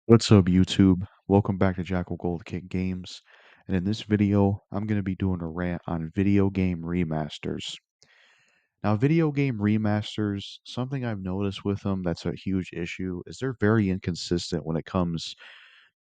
What's up, YouTube? Welcome back to Jackal Gold Kick Games. And in this video, I'm going to be doing a rant on video game remasters. Now, video game remasters, something I've noticed with them that's a huge issue is they're very inconsistent when it comes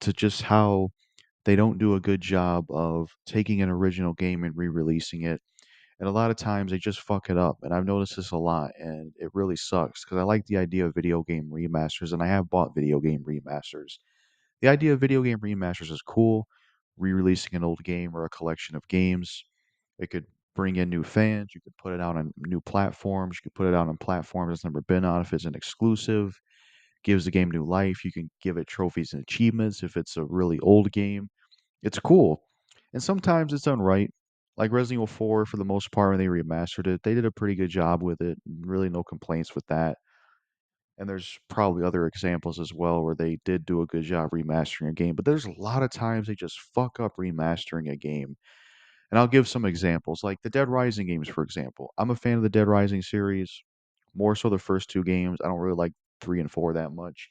to just how they don't do a good job of taking an original game and re-releasing it. And a lot of times they just fuck it up. And I've noticed this a lot, and it really sucks because I like the idea of video game remasters, and I have bought video game remasters. The idea of video game remasters is cool. Re-releasing an old game or a collection of games. It could bring in new fans. You could put it out on new platforms. You could put it out on platforms it's never been on if it's an exclusive. Gives the game new life. You can give it trophies and achievements if it's a really old game. It's cool. And sometimes it's done right. Like Resident Evil 4, for the most part, when they remastered it, they did a pretty good job with it. Really, no complaints with that. And there's probably other examples as well where they did do a good job remastering a game, but there's a lot of times they just fuck up remastering a game. And I'll give some examples, like the Dead Rising games, for example. I'm a fan of the Dead Rising series, more so the first two games. I don't really like 3 and 4 that much.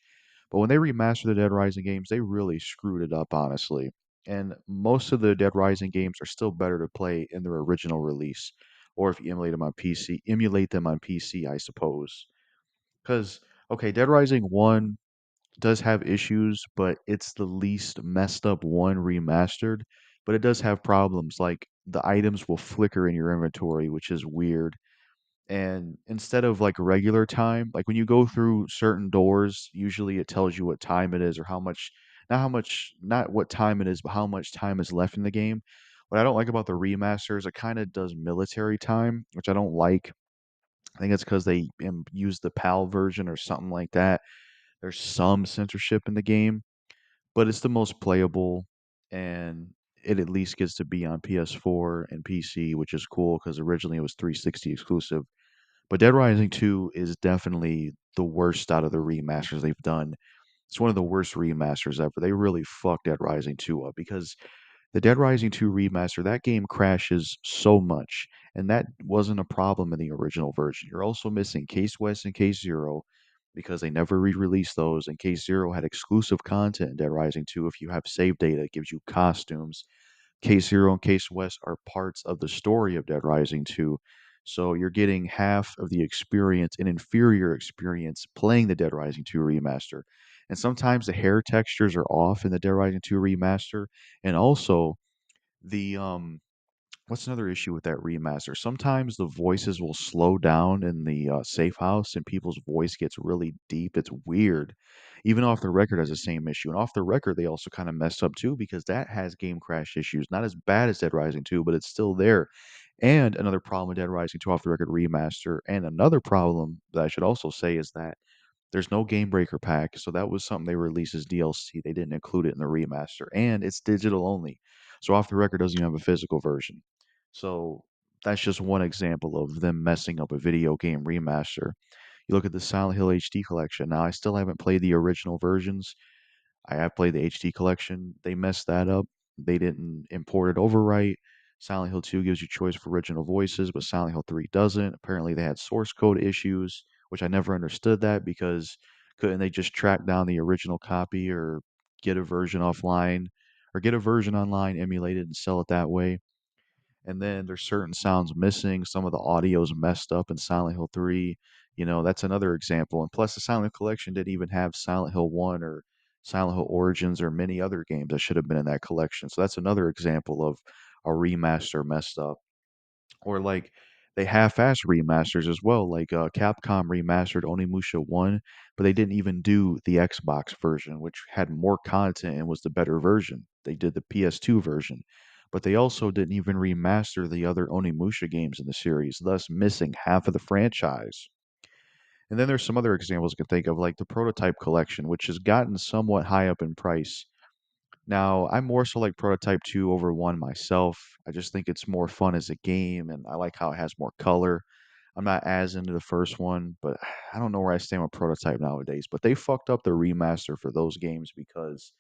But when they remastered the Dead Rising games, they really screwed it up, honestly. And most of the Dead Rising games are still better to play in their original release, or if you emulate them on PC, I suppose. Because, okay, Dead Rising 1 does have issues, but it's the least messed up one remastered. But it does have problems, like the items will flicker in your inventory, which is weird. And instead of like regular time, like when you go through certain doors, usually it tells you what time it is or not what time it is, but how much time is left in the game. What I don't like about the remasters, it kind of does military time, which I don't like. I think it's because they use the PAL version or something like that. There's some censorship in the game, but it's the most playable, and it at least gets to be on PS4 and PC, which is cool because originally it was 360 exclusive. But Dead Rising 2 is definitely the worst out of the remasters they've done. It's one of the worst remasters ever. They really fucked Dead Rising 2 up because the Dead Rising 2 remaster, that game crashes so much, and that wasn't a problem in the original version. You're also missing Case West and Case Zero because they never re-released those, and Case Zero had exclusive content in Dead Rising 2. If you have save data, it gives you costumes. Case Zero and Case West are parts of the story of Dead Rising 2. So you're getting half of the experience, an inferior experience, playing the Dead Rising 2 remaster. And sometimes the hair textures are off in the Dead Rising 2 remaster. And also the what's another issue with that remaster? Sometimes the voices will slow down in the safe house and people's voice gets really deep. It's weird. Even Off the Record has the same issue. And Off the Record, they also kind of messed up too because that has game crash issues. Not as bad as Dead Rising 2, but it's still there. And another problem with Dead Rising 2 Off the Record remaster, and another problem that I should also say is that there's no Game Breaker pack, so that was something they released as DLC. They didn't include it in the remaster, and it's digital only. So Off the Record doesn't even have a physical version. So that's just one example of them messing up a video game remaster. You look at the Silent Hill HD collection. Now, I still haven't played the original versions. I have played the HD collection. They messed that up. They didn't import it over right. Silent Hill 2 gives you choice for original voices, but Silent Hill 3 doesn't. Apparently, they had source code issues, which I never understood that because couldn't they just track down the original copy or get a version offline or get a version online, emulate it, and sell it that way? And then there's certain sounds missing. Some of the audio's messed up in Silent Hill 3. That's another example. And plus, the Silent Hill collection didn't even have Silent Hill 1 or Silent Hill Origins or many other games that should have been in that collection. So that's another example of a remaster messed up. Or like they half-ass remasters as well. Like Capcom remastered Onimusha 1, but they didn't even do the Xbox version, which had more content and was the better version. They did the PS2 version. But they also didn't even remaster the other Onimusha games in the series, thus missing half of the franchise. And then there's some other examples I can think of, like the Prototype Collection, which has gotten somewhat high up in price. Now, I'm more so like Prototype 2 over 1 myself. I just think it's more fun as a game, and I like how it has more color. I'm not as into the first one, but I don't know where I stand with Prototype nowadays. But they fucked up the remaster for those games because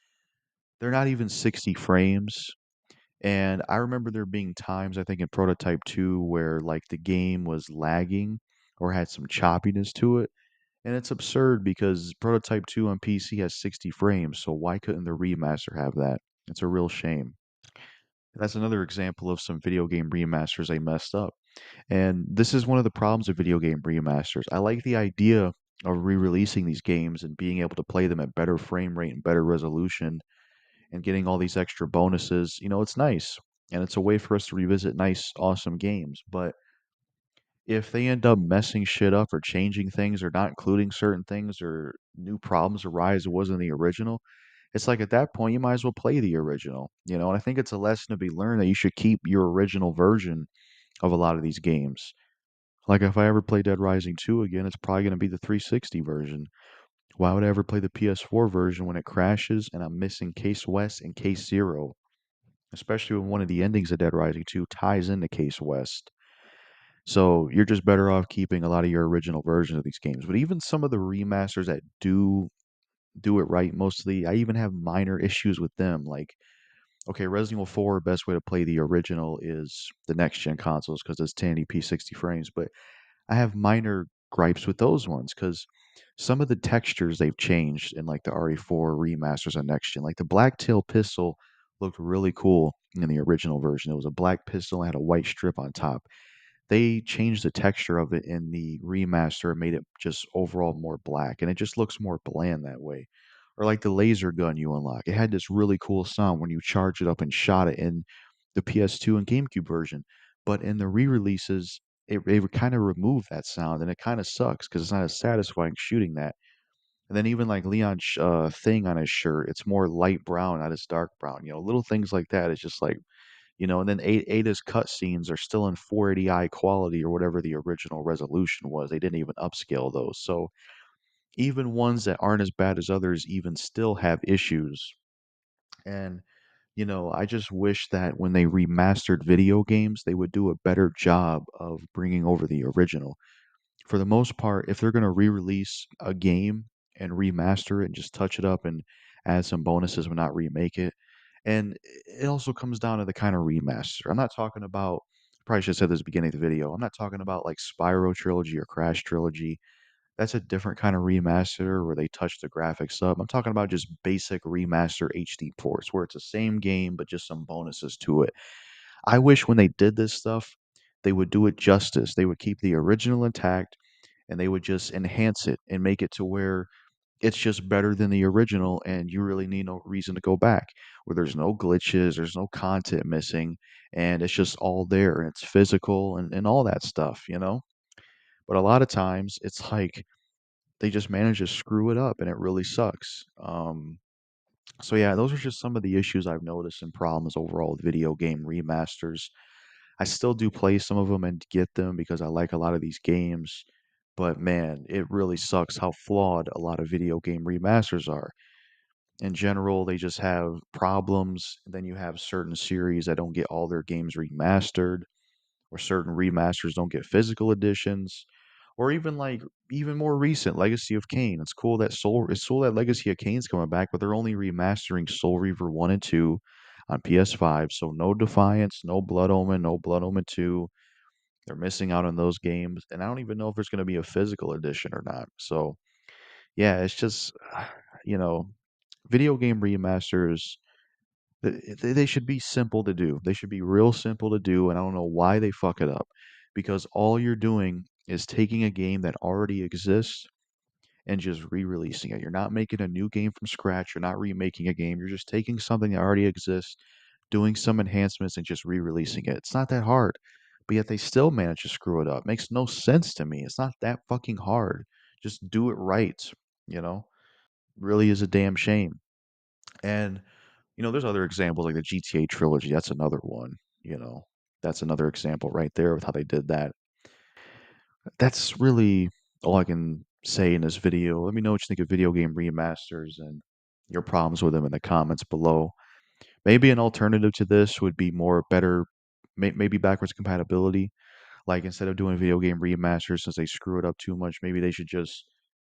they're not even 60 frames. And I remember there being times, I think in Prototype 2, where like the game was lagging or had some choppiness to it. And it's absurd because Prototype 2 on PC has 60 frames, so why couldn't the remaster have that? It's a real shame. That's another example of some video game remasters they messed up. And this is one of the problems of video game remasters. I like the idea of re-releasing these games and being able to play them at better frame rate and better resolution and getting all these extra bonuses. It's nice. And it's a way for us to revisit nice, awesome games. But if they end up messing shit up or changing things or not including certain things or new problems arise that wasn't the original, it's like at that point you might as well play the original. And I think it's a lesson to be learned that you should keep your original version of a lot of these games. Like if I ever play Dead Rising 2 again, it's probably going to be the 360 version. Why would I ever play the PS4 version when it crashes and I'm missing Case West and Case Zero? Especially when one of the endings of Dead Rising 2 ties into Case West. So you're just better off keeping a lot of your original versions of these games. But even some of the remasters that do it right, mostly, I even have minor issues with them. Like, okay, Resident Evil 4, best way to play the original is the next gen consoles because it's 1080p 60 frames. But I have minor gripes with those ones because some of the textures they've changed in like the RE4 remasters on next gen. Like the Blacktail pistol looked really cool in the original version. It was a black pistol and had a white strip on top. They changed the texture of it in the remaster and made it just overall more black, and it just looks more bland that way. Or like the laser gun you unlock. It had this really cool sound when you charge it up and shot it in the PS2 and GameCube version. But in the re-releases, it kind of removed that sound, and it kind of sucks because it's not as satisfying shooting that. And then even like Leon's thing on his shirt, it's more light brown, not as dark brown. Little things like that. It's just like. And then Ada's cutscenes are still in 480i quality or whatever the original resolution was. They didn't even upscale those. So even ones that aren't as bad as others even still have issues. And I just wish that when they remastered video games, they would do a better job of bringing over the original. For the most part, if they're going to re-release a game and remaster it and just touch it up and add some bonuses but not remake it, and it also comes down to the kind of remaster. I'm not talking about, probably should have said this at the beginning of the video. I'm not talking about like Spyro Trilogy or Crash Trilogy. That's a different kind of remaster where they touch the graphics up. I'm talking about just basic remaster HD ports where it's the same game but just some bonuses to it. I wish when they did this stuff, they would do it justice. They would keep the original intact and they would just enhance it and make it to where it's just better than the original and you really need no reason to go back. Where there's no glitches, there's no content missing, and it's just all there and it's physical and all that stuff. But a lot of times it's like they just manage to screw it up and it really sucks. So yeah, those are just some of the issues I've noticed and problems overall with video game remasters. I still do play some of them and get them because I like a lot of these games. But man, it really sucks how flawed a lot of video game remasters are. In general, they just have problems. Then you have certain series that don't get all their games remastered, or certain remasters don't get physical editions, or even like even more recent Legacy of Kain. It's cool that Legacy of Kain's coming back, but they're only remastering Soul Reaver 1 and 2 on PS5. So no Defiance, no Blood Omen, no Blood Omen 2. They're missing out on those games, and I don't even know if there's going to be a physical edition or not. So yeah, it's just you know, video game remasters. They should be simple to do. They should be real simple to do, and I don't know why they fuck it up. Because all you're doing is taking a game that already exists and just re-releasing it. You're not making a new game from scratch. You're not remaking a game. You're just taking something that already exists, doing some enhancements, and just re-releasing it. It's not that hard. But yet they still manage to screw it up. Makes no sense to me. It's not that fucking hard. Just do it right, you know? Really is a damn shame. And there's other examples like the GTA trilogy. That's another one. You know, that's another example right there with how they did that. That's really all I can say in this video. Let me know what you think of video game remasters and your problems with them in the comments below. Maybe an alternative to this would be more better, maybe backwards compatibility. Like instead of doing video game remasters since they screw it up too much, maybe they should just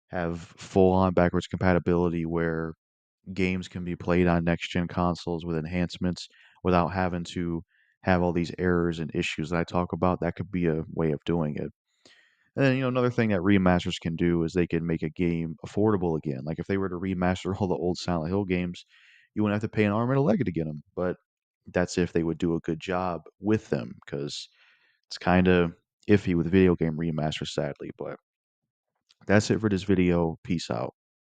have full on backwards compatibility where games can be played on next gen consoles with enhancements without having to have all these errors and issues that I talk about. That could be a way of doing it. And then, another thing that remasters can do is they can make a game affordable again. Like if they were to remaster all the old Silent Hill games, you wouldn't have to pay an arm and a leg to get them. But that's if they would do a good job with them, because it's kind of iffy with video game remasters, sadly. But that's it for this video. Peace out.